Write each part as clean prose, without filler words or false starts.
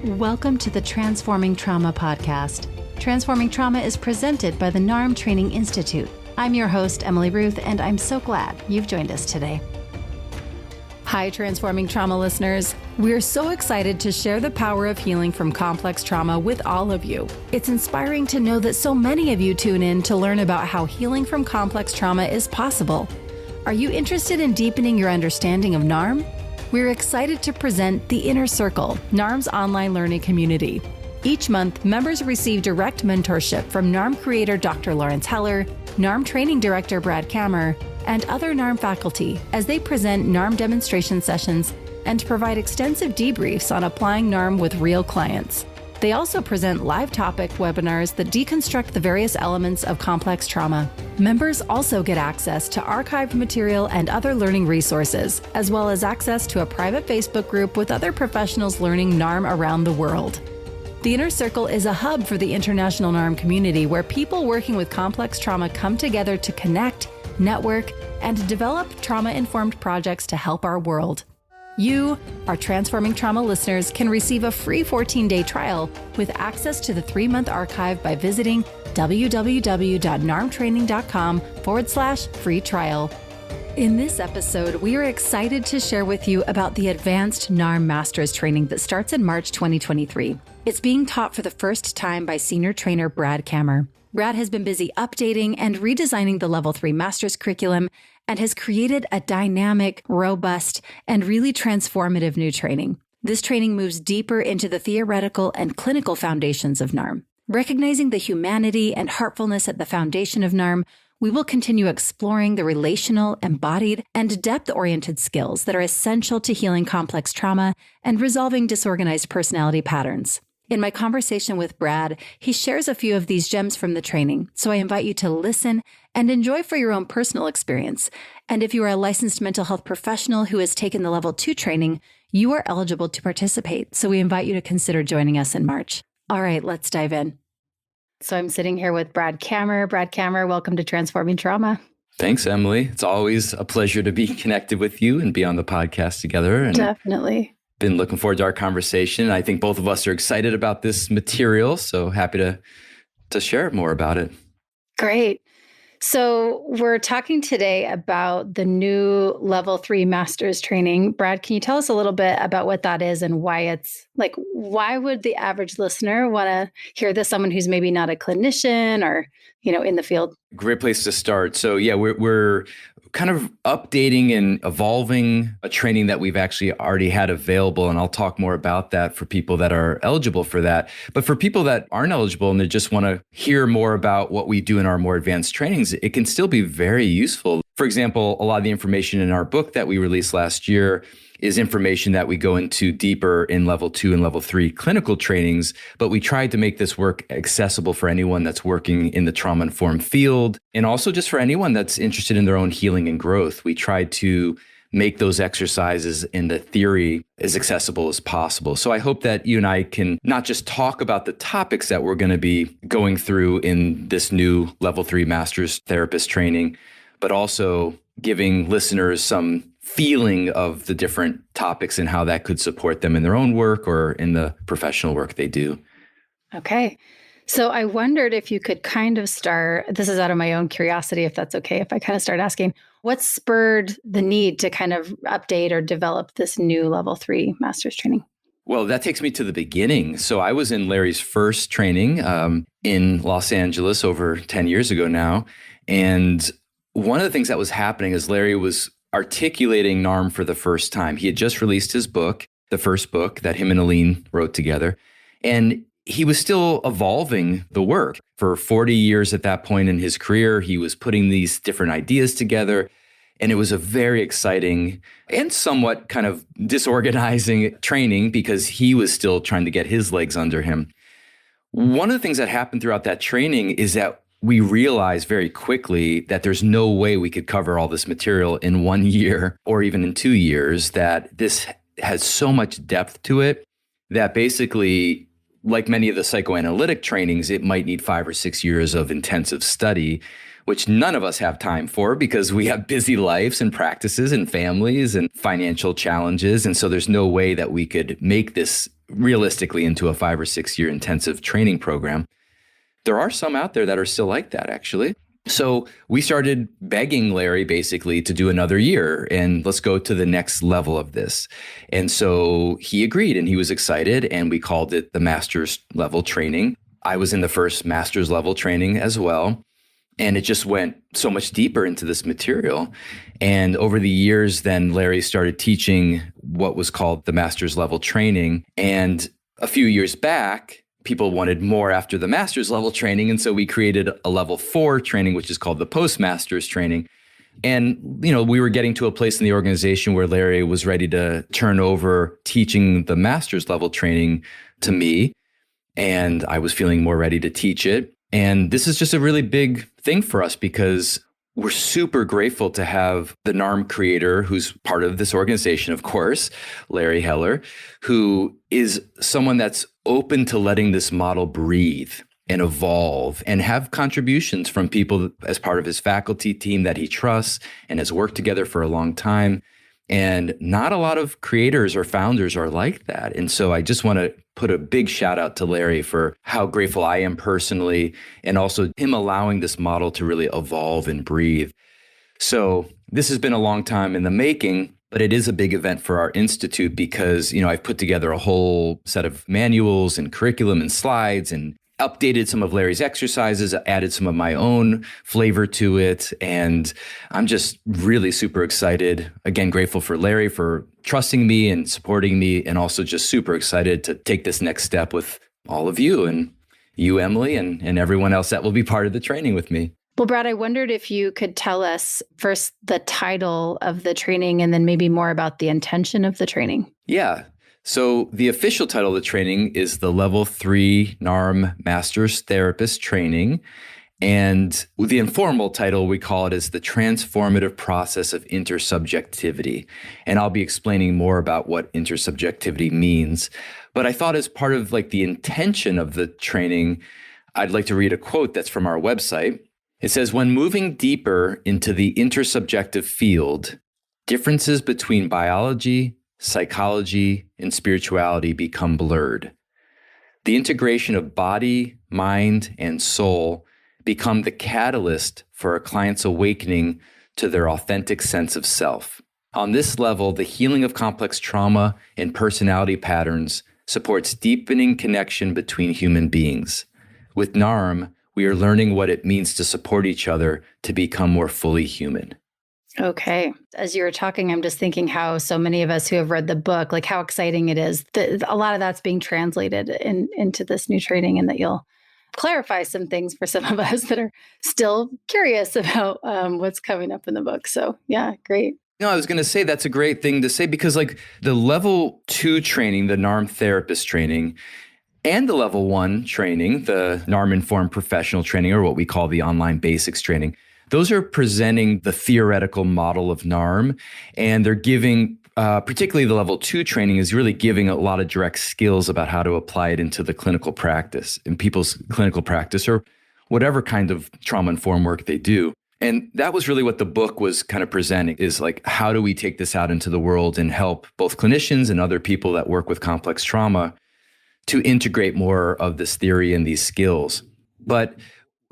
Welcome to the Transforming Trauma podcast. Transforming Trauma is presented by the NARM Training Institute. I'm your host, Emily Ruth, and I'm so glad you've joined us today. Hi, Transforming Trauma listeners. We're so excited to share the power of healing from complex trauma with all of you. It's inspiring to know that so many of you tune in to learn about how healing from complex trauma is possible. Are you interested in deepening your understanding of NARM? We're excited to present The Inner Circle, NARM's online learning community. Each month, members receive direct mentorship from NARM creator Dr. Lawrence Heller, NARM training director Brad Kammer, and other NARM faculty as they present NARM demonstration sessions and provide extensive debriefs on applying NARM with real clients. They also present live topic webinars that deconstruct the various elements of complex trauma. Members also get access to archived material and other learning resources, as well as access to a private Facebook group with other professionals learning NARM around the world. The Inner Circle is a hub for the international NARM community where people working with complex trauma come together to connect, network, and develop trauma-informed projects to help our world. You, our Transforming Trauma listeners, can receive a free 14-day trial with access to the 3-month archive by visiting www.narmtraining.com/free trial. In this episode, we are excited to share with you about the Advanced NARM Master's Training that starts in March 2023. It's being taught for the first time by senior trainer Brad Kammer. Brad has been busy updating and redesigning the Level 3 Master's curriculum and has created a dynamic, robust, and really transformative new training. This training moves deeper into the theoretical and clinical foundations of NARM. Recognizing the humanity and heartfulness at the foundation of NARM, we will continue exploring the relational, embodied, and depth-oriented skills that are essential to healing complex trauma and resolving disorganized personality patterns. In my conversation with Brad, he shares a few of these gems from the training, so I invite you to listen and enjoy for your own personal experience. And if you are a licensed mental health professional who has taken the Level 2 training, you are eligible to participate, so we invite you to consider joining us in March. All right, let's dive in. So I'm sitting here with Brad Kammer. Brad Kammer, welcome to Transforming Trauma. Thanks, Emily. It's always a pleasure to be connected with you and be on the podcast together. And definitely. Been looking forward to our conversation. I think both of us are excited about this material, so happy to share more about it. Great. So we're talking today about the new Level 3 Master's Training. Brad, can you tell us a little bit about what that is and why it's like, why would the average listener want to hear this? Someone who's maybe not a clinician or, in the field? Great place to start. So yeah, we're kind of updating and evolving a training that we've actually already had available. And I'll talk more about that for people that are eligible for that. But for people that aren't eligible and they just want to hear more about what we do in our more advanced trainings, it can still be very useful. For example, a lot of the information in our book that we released last year is information that we go into deeper in Level 2 and Level 3 clinical trainings, but we tried to make this work accessible for anyone that's working in the trauma-informed field, and also just for anyone that's interested in their own healing and growth. We tried to make those exercises in the theory as accessible as possible. So I hope that you and I can not just talk about the topics that we're going to be going through in this new Level 3 Master's Therapist Training, but also giving listeners some feeling of the different topics and how that could support them in their own work or in the professional work they do. Okay. So I wondered if you could kind of start, this is out of my own curiosity, if that's okay, if I kind of start asking, what spurred the need to kind of update or develop this new Level 3 Master's Training? Well, that takes me to the beginning. So I was in Larry's first training in Los Angeles over 10 years ago now. And one of the things that was happening is Larry was articulating NARM for the first time. He had just released his book, the first book that him and Aline wrote together. And he was still evolving the work. For 40 years at that point in his career, he was putting these different ideas together. And it was a very exciting and somewhat kind of disorganizing training because he was still trying to get his legs under him. One of the things that happened throughout that training is that we realized very quickly that there's no way we could cover all this material in 1 year or even in 2 years, that this has so much depth to it that basically, like many of the psychoanalytic trainings, it might need 5 or 6 years of intensive study, which none of us have time for because we have busy lives and practices and families and financial challenges. And so there's no way that we could make this realistically into a 5 or 6 year intensive training program. There are some out there that are still like that, actually. So we started begging Larry basically to do another year and let's go to the next level of this. And so he agreed and he was excited, and we called it the master's level training. I was in the first master's level training as well. And it just went so much deeper into this material. And over the years, then Larry started teaching what was called the master's level training. And a few years back, people wanted more after the master's level training. And so we created a level 4 training, which is called the postmaster's training. And, we were getting to a place in the organization where Larry was ready to turn over teaching the master's level training to me. And I was feeling more ready to teach it. And this is just a really big thing for us because we're super grateful to have the NARM creator, who's part of this organization, of course, Larry Heller, who is someone that's open to letting this model breathe and evolve and have contributions from people as part of his faculty team that he trusts and has worked together for a long time. And not a lot of creators or founders are like that. And so I just want to put a big shout out to Larry for how grateful I am personally, and also him allowing this model to really evolve and breathe. So this has been a long time in the making, but it is a big event for our institute because, I've put together a whole set of manuals and curriculum and slides and updated some of Larry's exercises, added some of my own flavor to it. And I'm just really super excited. Again, grateful for Larry for trusting me and supporting me, and also just super excited to take this next step with all of you and you, Emily, and everyone else that will be part of the training with me. Well, Brad, I wondered if you could tell us first the title of the training and then maybe more about the intention of the training. Yeah. So the official title of the training is the Level 3 NARM Master Therapist Training. And the informal title, we call it, is the Transformative Process of Intersubjectivity. And I'll be explaining more about what intersubjectivity means. But I thought as part of the intention of the training, I'd like to read a quote that's from our website. It says, "When moving deeper into the intersubjective field, differences between biology, psychology, and spirituality become blurred. The integration of body, mind, and soul become the catalyst for a client's awakening to their authentic sense of self. On this level, the healing of complex trauma and personality patterns supports deepening connection between human beings. With NARM, we are learning what it means to support each other to become more fully human." Okay. As you were talking, I'm just thinking how so many of us who have read the book, how exciting it is that a lot of that's being translated into this new training, and that you'll clarify some things for some of us that are still curious about what's coming up in the book. So yeah, great. I was going to say that's a great thing to say because the level 2 training, the NARM Therapist Training, and the level 1 training, the NARM Informed Professional Training, or what we call the Online Basics Training, those are presenting the theoretical model of NARM, and they're giving, particularly the level 2 training is really giving a lot of direct skills about how to apply it into the clinical practice, in people's clinical practice, or whatever kind of trauma-informed work they do. And that was really what the book was kind of presenting, is how do we take this out into the world and help both clinicians and other people that work with complex trauma to integrate more of this theory and these skills. But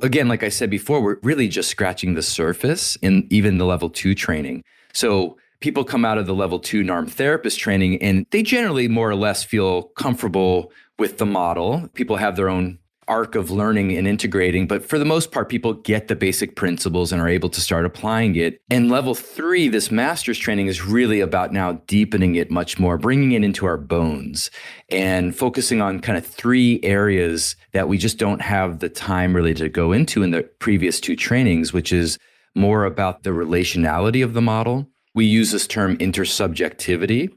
again, like I said before, we're really just scratching the surface in even the level 2 training. So people come out of the level 2 NARM therapist training and they generally more or less feel comfortable with the model. People have their own arc of learning and integrating, but for the most part, people get the basic principles and are able to start applying it. And level 3, this master's training, is really about now deepening it much more, bringing it into our bones and focusing on kind of 3 areas that we just don't have the time really to go into in the previous 2 trainings, which is more about the relationality of the model. We use this term intersubjectivity,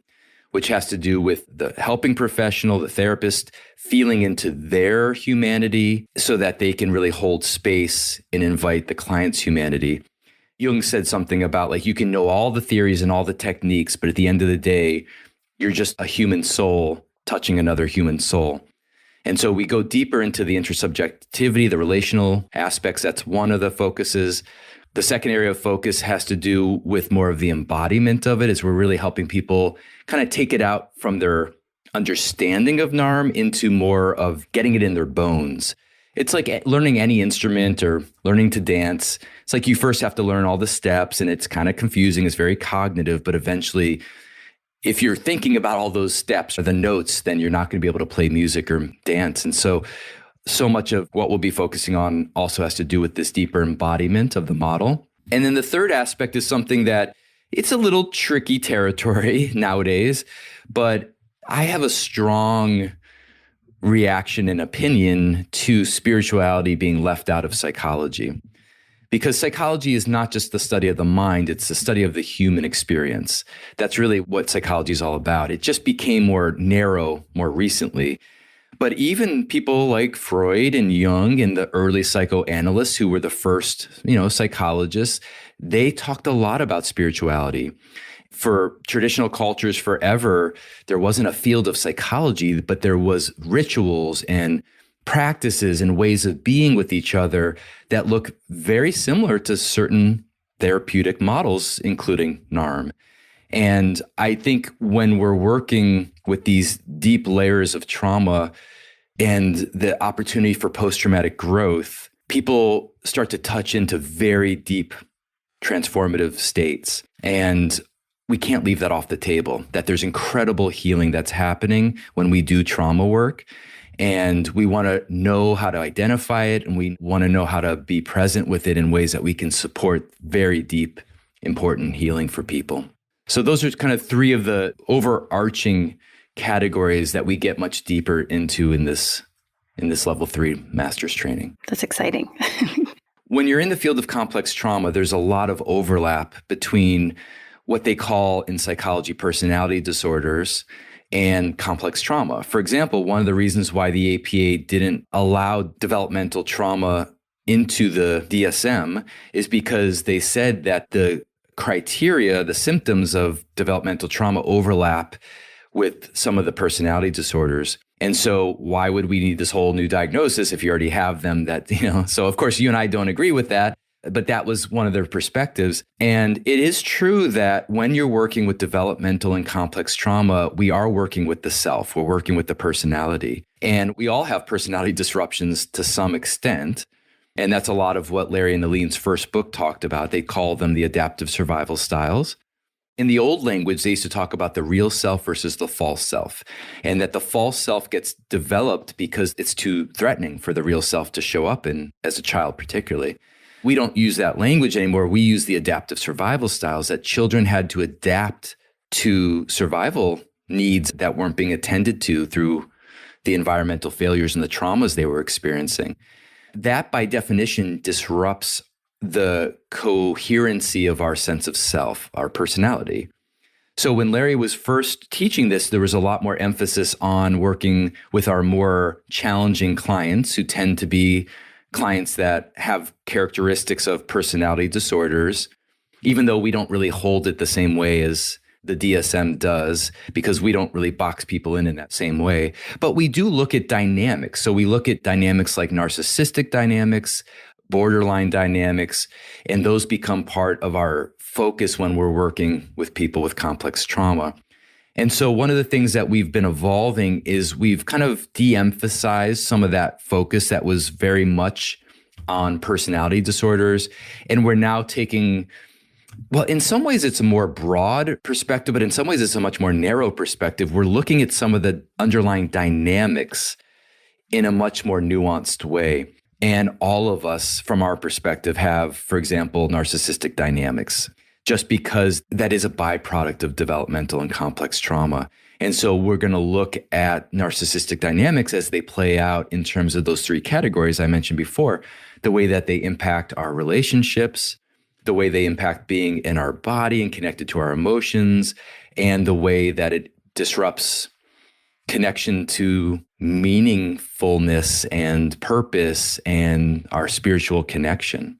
which has to do with the helping professional, the therapist, feeling into their humanity so that they can really hold space and invite the client's humanity. Jung said something about you can know all the theories and all the techniques, but at the end of the day, you're just a human soul touching another human soul. And so we go deeper into the intersubjectivity, the relational aspects. That's one of the focuses. The second area of focus has to do with more of the embodiment of it, as we're really helping people kind of take it out from their understanding of NARM into more of getting it in their bones. It's like learning any instrument or learning to dance. It's like you first have to learn all the steps, and it's kind of confusing. It's very cognitive, but eventually, if you're thinking about all those steps or the notes, then you're not going to be able to play music or dance. And so much of what we'll be focusing on also has to do with this deeper embodiment of the model. And then the third aspect is something that it's a little tricky territory nowadays, but I have a strong reaction and opinion to spirituality being left out of psychology. Because psychology is not just the study of the mind, it's the study of the human experience. That's really what psychology is all about. It just became more narrow more recently. But even people like Freud and Jung and the early psychoanalysts who were the first, psychologists, they talked a lot about spirituality. For traditional cultures forever, there wasn't a field of psychology, but there was rituals and practices and ways of being with each other that look very similar to certain therapeutic models, including NARM. And I think when we're working with these deep layers of trauma and the opportunity for post-traumatic growth, people start to touch into very deep transformative states. And we can't leave that off the table, that there's incredible healing that's happening when we do trauma work. And we want to know how to identify it, and we want to know how to be present with it in ways that we can support very deep, important healing for people. So those are kind of three of the overarching categories that we get much deeper into in this level 3 master's training. That's exciting. When you're in the field of complex trauma, there's a lot of overlap between what they call in psychology personality disorders and complex trauma. For example, one of the reasons why the APA didn't allow developmental trauma into the DSM is because they said that the criteria, the symptoms of developmental trauma overlap with some of the personality disorders. And so why would we need this whole new diagnosis if you already have them so of course you and I don't agree with that. But that was one of their perspectives. And it is true that when you're working with developmental and complex trauma, we are working with the self. We're working with the personality. And we all have personality disruptions to some extent. And that's a lot of what Larry and Aline's first book talked about. They call them the adaptive survival styles. In the old language, they used to talk about the real self versus the false self, and that the false self gets developed because it's too threatening for the real self to show up in, as a child particularly. We don't use that language anymore. We use the adaptive survival styles, that children had to adapt to survival needs that weren't being attended to through the environmental failures and the traumas they were experiencing. That, by definition, disrupts the coherency of our sense of self, our personality. So when Larry was first teaching this, there was a lot more emphasis on working with our more challenging clients, who tend to be clients that have characteristics of personality disorders, even though we don't really hold it the same way as the DSM does, because we don't really box people in that same way. But we do look at dynamics. So we look at dynamics like narcissistic dynamics, borderline dynamics, and those become part of our focus when we're working with people with complex trauma. And so one of the things that we've been evolving is we've kind of de-emphasized some of that focus that was very much on personality disorders. And we're now taking, well, in some ways it's a more broad perspective, but in some ways it's a much more narrow perspective. We're looking at some of the underlying dynamics in a much more nuanced way. And all of us, from our perspective, have, for example, narcissistic dynamics, just because that is a byproduct of developmental and complex trauma. And so we're going to look at narcissistic dynamics as they play out in terms of those three categories I mentioned before, the way that they impact our relationships, the way they impact being in our body and connected to our emotions, and the way that it disrupts connection to meaningfulness and purpose and our spiritual connection.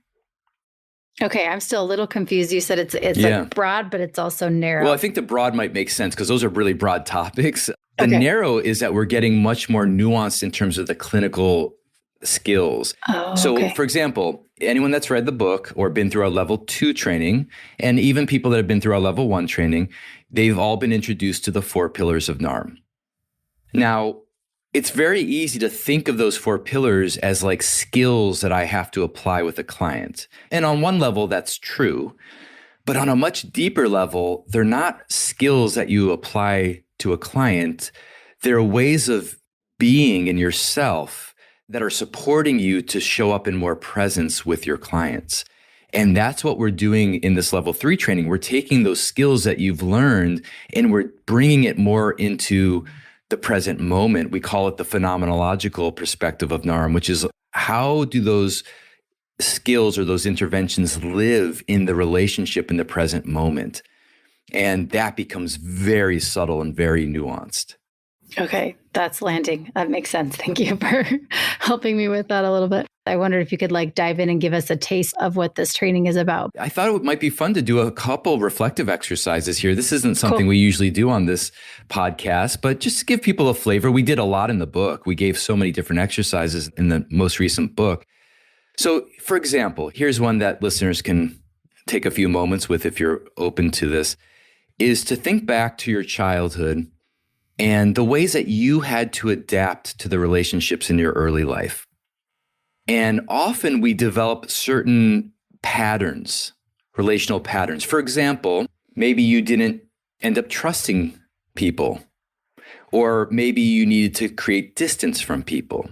Okay, I'm still a little confused. You said it's like broad, but it's also narrow. Well, I think the broad might make sense because those are really broad topics. The Okay. narrow is that we're getting much more nuanced in terms of the clinical skills. Oh, So, okay. for example, anyone that's read the book or been through our level 2 training, and even people that have been through our level 1 training, they've all been introduced to the 4 pillars of NARM. Now, it's very easy to think of those 4 pillars as like skills that I have to apply with a client. And on one level, that's true. But on a much deeper level, they're not skills that you apply to a client. They're ways of being in yourself that are supporting you to show up in more presence with your clients. And that's what we're doing in this level 3 training. We're taking those skills that you've learned and we're bringing it more into the present moment. We call it the phenomenological perspective of NARM, which is how do those skills or those interventions live in the relationship in the present moment? And that becomes very subtle and very nuanced. Okay, that's landing. That makes sense. Thank you for helping me with that a little bit. I wondered if you could dive in and give us a taste of what this training is about. I thought it might be fun to do a couple reflective exercises here. This isn't something we usually do on this podcast, but just to give people a flavor. We did a lot in the book. We gave so many different exercises in the most recent book. So, for example, here's one that listeners can take a few moments with if you're open to this, is to think back to your childhood and the ways that you had to adapt to the relationships in your early life. And often we develop certain patterns, relational patterns. For example, maybe you didn't end up trusting people, or maybe you needed to create distance from people,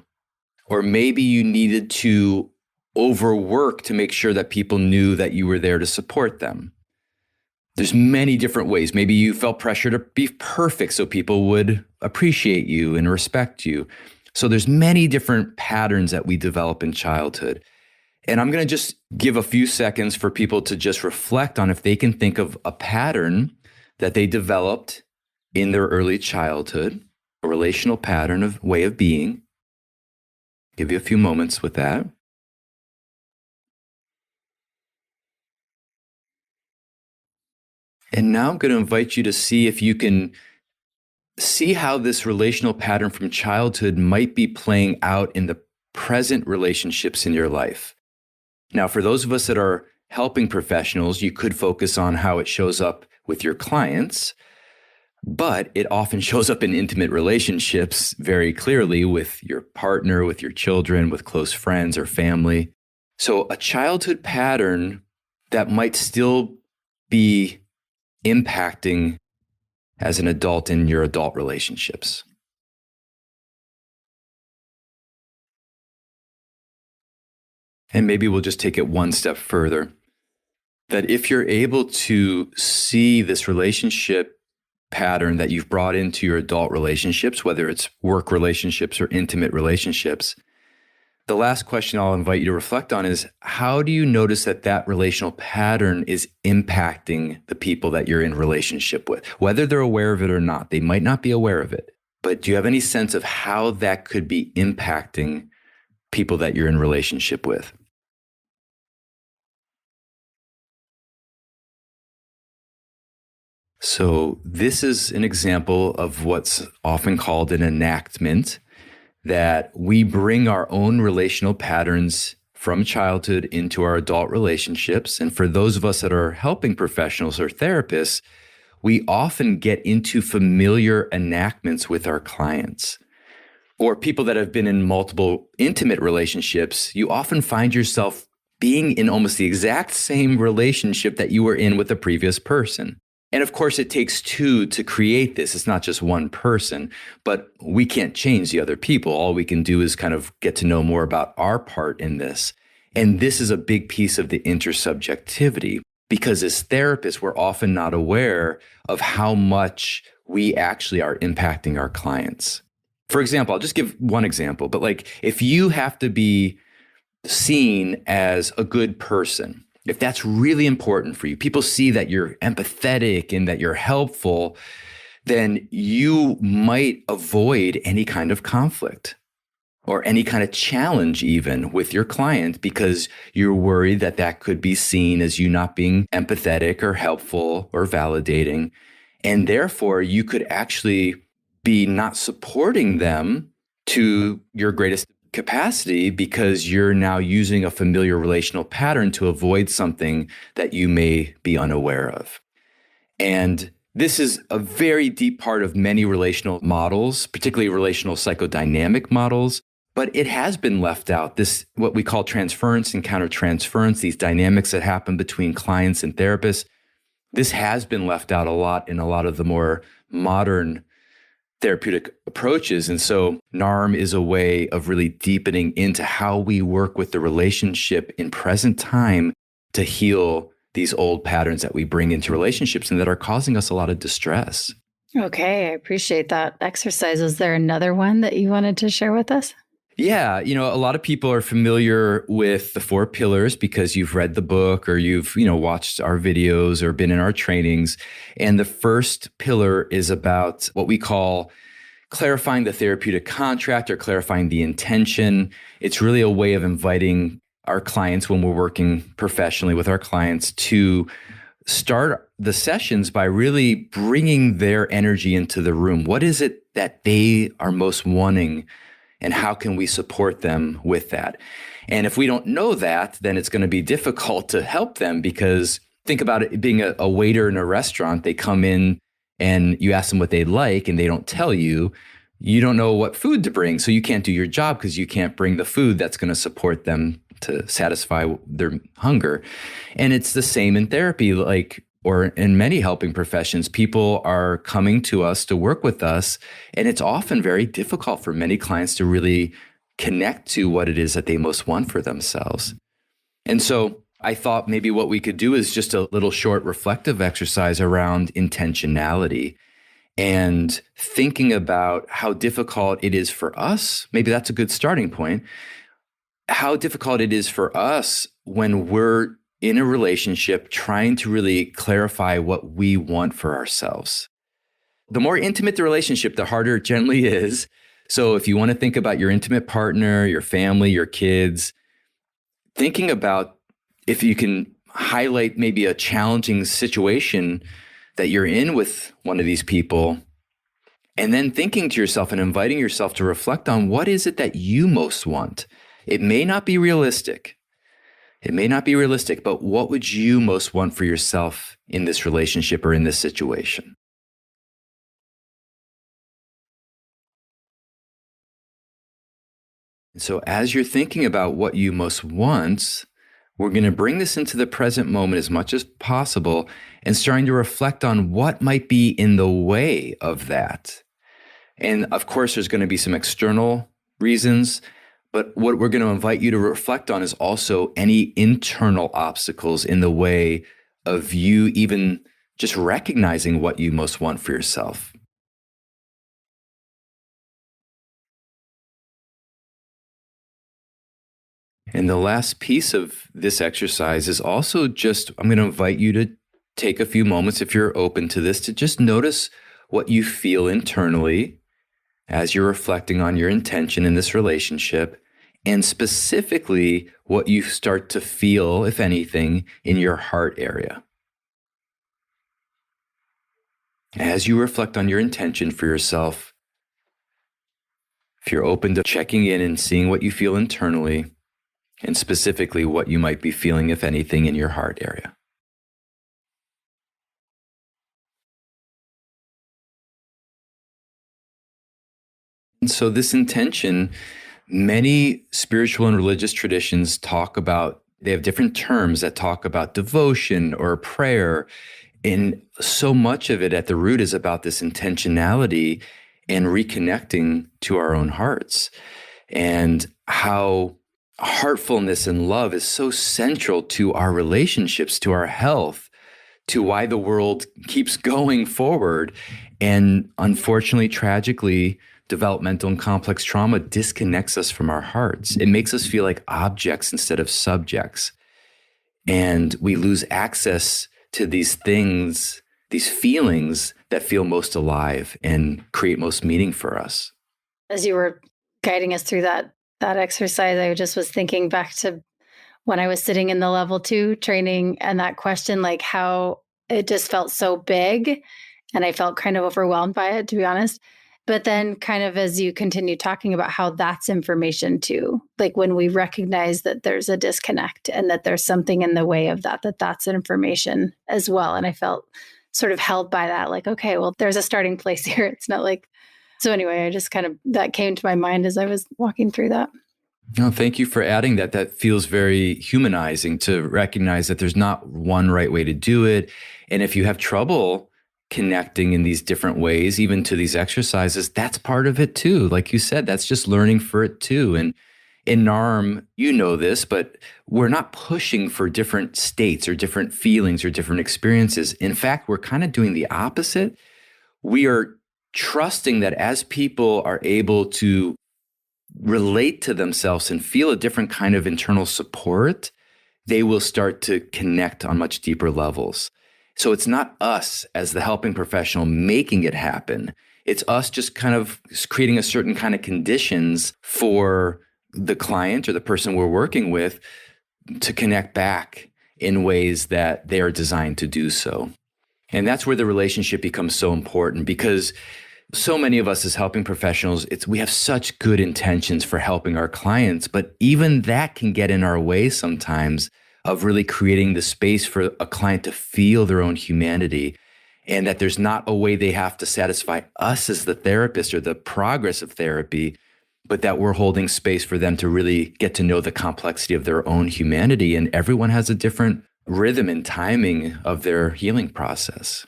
or maybe you needed to overwork to make sure that people knew that you were there to support them. There's many different ways. Maybe you felt pressure to be perfect so people would appreciate you and respect you. So there's many different patterns that we develop in childhood. And I'm going to just give a few seconds for people to just reflect on if they can think of a pattern that they developed in their early childhood, a relational pattern of way of being. Give you a few moments with that. And now I'm going to invite you to see if you can see how this relational pattern from childhood might be playing out in the present relationships in your life. Now, for those of us that are helping professionals, you could focus on how it shows up with your clients, but it often shows up in intimate relationships very clearly with your partner, with your children, with close friends or family. So a childhood pattern that might still be impacting as an adult in your adult relationships. And maybe we'll just take it one step further. That if you're able to see this relationship pattern that you've brought into your adult relationships, whether it's work relationships or intimate relationships, the last question I'll invite you to reflect on is, how do you notice that that relational pattern is impacting the people that you're in relationship with? Whether they're aware of it or not, they might not be aware of it, but do you have any sense of how that could be impacting people that you're in relationship with? So this is an example of what's often called an enactment, that we bring our own relational patterns from childhood into our adult relationships. And for those of us that are helping professionals or therapists, we often get into familiar enactments with our clients. Or people that have been in multiple intimate relationships, you often find yourself being in almost the exact same relationship that you were in with the previous person. And of course, it takes two to create this. It's not just one person, but we can't change the other people. All we can do is kind of get to know more about our part in this. And this is a big piece of the intersubjectivity, because as therapists, we're often not aware of how much we actually are impacting our clients. For example, I'll just give one example, but if you have to be seen as a good person, if that's really important for you, people see that you're empathetic and that you're helpful, then you might avoid any kind of conflict or any kind of challenge even with your client, because you're worried that that could be seen as you not being empathetic or helpful or validating. And therefore, you could actually be not supporting them to your greatest capacity, because you're now using a familiar relational pattern to avoid something that you may be unaware of. And This is a very deep part of many relational models, particularly relational psychodynamic models, but it has been left out. This, what we call transference and countertransference, these dynamics that happen between clients and therapists, this has been left out a lot in a lot of the more modern therapeutic approaches. And so NARM is a way of really deepening into how we work with the relationship in present time to heal these old patterns that we bring into relationships and that are causing us a lot of distress. Okay, I appreciate that exercise. Is there another one that you wanted to share with us? Yeah, a lot of people are familiar with the 4 pillars because you've read the book or you've, watched our videos or been in our trainings. And the first pillar is about what we call clarifying the therapeutic contract or clarifying the intention. It's really a way of inviting our clients, when we're working professionally with our clients, to start the sessions by really bringing their energy into the room. What is it that they are most wanting, and how can we support them with that? And if we don't know that, then it's going to be difficult to help them, because think about it being a waiter in a restaurant. They come in and you ask them what they like and they don't tell you. You don't know what food to bring, so you can't do your job because you can't bring the food that's going to support them to satisfy their hunger. And it's the same in therapy, or in many helping professions. People are coming to us to work with us, and it's often very difficult for many clients to really connect to what it is that they most want for themselves. And so I thought maybe what we could do is just a little short reflective exercise around intentionality and thinking about how difficult it is for us. Maybe that's a good starting point. How difficult it is for us when we're in a relationship trying to really clarify what we want for ourselves. The more intimate the relationship, the harder it generally is. So if you want to think about your intimate partner, your family, your kids, thinking about if you can highlight maybe a challenging situation that you're in with one of these people, and then thinking to yourself and inviting yourself to reflect on what is it that you most want. It may not be realistic. But what would you most want for yourself in this relationship or in this situation? And so as you're thinking about what you most want, we're going to bring this into the present moment as much as possible and starting to reflect on what might be in the way of that. And of course, there's going to be some external reasons. But what we're going to invite you to reflect on is also any internal obstacles in the way of you even just recognizing what you most want for yourself. And the last piece of this exercise is also I'm going to invite you to take a few moments, if you're open to this, to just notice what you feel internally as you're reflecting on your intention in this relationship. And specifically, what you start to feel, if anything, in your heart area. As you reflect on your intention for yourself, if you're open to checking in and seeing what you feel internally, and specifically what you might be feeling, if anything, in your heart area. And so this intention, many spiritual and religious traditions they have different terms that talk about devotion or prayer. And so much of it at the root is about this intentionality and reconnecting to our own hearts, and how heartfulness and love is so central to our relationships, to our health, to why the world keeps going forward. And unfortunately, tragically, developmental and complex trauma disconnects us from our hearts. It makes us feel like objects instead of subjects. And we lose access to these things, these feelings that feel most alive and create most meaning for us. As you were guiding us through that exercise, I just was thinking back to when I was sitting in the level 2 training, and that question, like how it just felt so big, and I felt kind of overwhelmed by it, to be honest. But then kind of as you continue talking about how that's information too, like when we recognize that there's a disconnect and that there's something in the way of that's information as well. And I felt sort of held by that, like, okay, well, there's a starting place here. It's not like, so anyway, I just kind of, that came to my mind as I was walking through that. No, thank you for adding that. That feels very humanizing to recognize that there's not one right way to do it. And if you have trouble connecting in these different ways, even to these exercises, that's part of it too. Like you said, that's just learning for it too. And in NARM, you know this, but we're not pushing for different states or different feelings or different experiences. In fact, we're kind of doing the opposite. We are trusting that as people are able to relate to themselves and feel a different kind of internal support, they will start to connect on much deeper levels. So it's not us as the helping professional making it happen. It's us just kind of creating a certain kind of conditions for the client or the person we're working with to connect back in ways that they are designed to do so. And that's where the relationship becomes so important, because so many of us as helping professionals, we have such good intentions for helping our clients, but even that can get in our way sometimes of really creating the space for a client to feel their own humanity, and that there's not a way they have to satisfy us as the therapist or the progress of therapy, but that we're holding space for them to really get to know the complexity of their own humanity. And everyone has a different rhythm and timing of their healing process.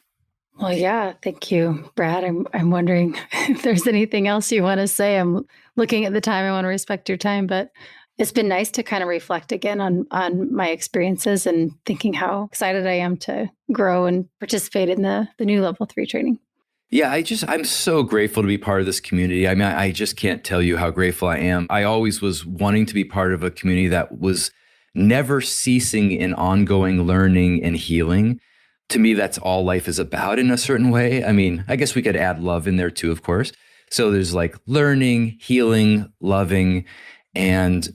Well, yeah, thank you, Brad. I'm wondering if there's anything else you want to say. I'm looking at the time. I want to respect your time, but it's been nice to kind of reflect again on my experiences and thinking how excited I am to grow and participate in the new level 3 training. Yeah, I'm so grateful to be part of this community. I mean, I just can't tell you how grateful I am. I always was wanting to be part of a community that was never ceasing in ongoing learning and healing. To me, that's all life is about in a certain way. I mean, I guess we could add love in there too, of course. So there's like learning, healing, loving, and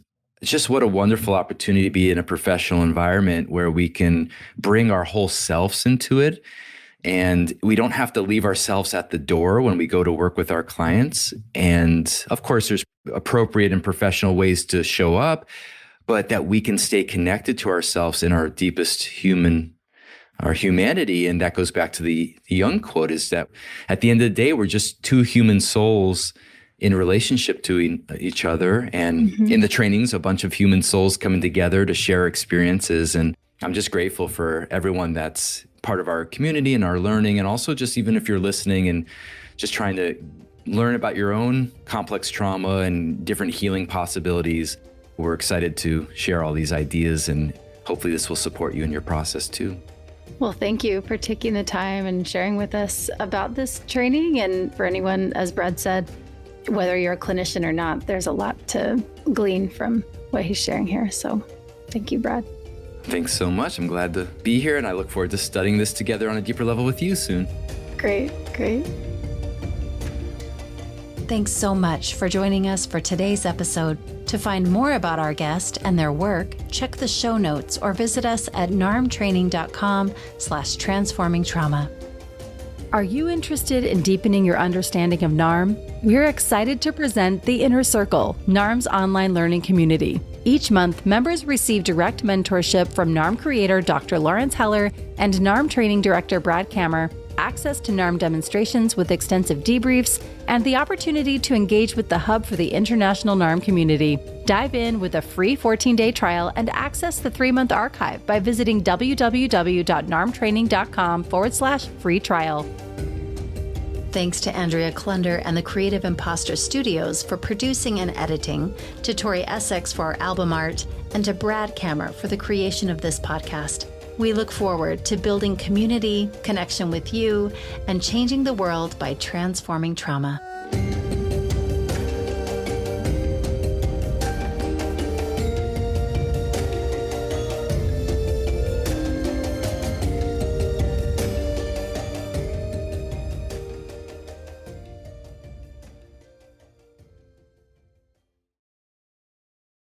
just what a wonderful opportunity to be in a professional environment where we can bring our whole selves into it. And we don't have to leave ourselves at the door when we go to work with our clients. And of course, there's appropriate and professional ways to show up, but that we can stay connected to ourselves in our deepest our humanity. And that goes back to the Jung quote, is that at the end of the day, we're just two human souls in relationship to each other. And in the trainings, a bunch of human souls coming together to share experiences. And I'm just grateful for everyone that's part of our community and our learning. And also just even if you're listening and just trying to learn about your own complex trauma and different healing possibilities, we're excited to share all these ideas, and hopefully this will support you in your process too. Well, thank you for taking the time and sharing with us about this training. And for anyone, as Brad said, whether you're a clinician or not, there's a lot to glean from what he's sharing here. So thank you, Brad. Thanks so much. I'm glad to be here, and I look forward to studying this together on a deeper level with you soon. Great. Thanks so much for joining us for today's episode. To find more about our guest and their work, check the show notes or visit us at narmtraining.com/transformingtrauma. Are you interested in deepening your understanding of NARM? We're excited to present The Inner Circle, NARM's online learning community. Each month, members receive direct mentorship from NARM creator Dr. Lawrence Heller and NARM training director Brad Kammer, access to NARM demonstrations with extensive debriefs, and the opportunity to engage with the hub for the international NARM community. Dive in with a free 14-day trial and access the 3-month archive by visiting www.narmtraining.com/free trial. Thanks to Andrea Klunder and the Creative Imposter Studios for producing and editing, to Tori Essex for our album art, and to Brad Kammer for the creation of this podcast. We look forward to building community, connection with you, and changing the world by transforming trauma.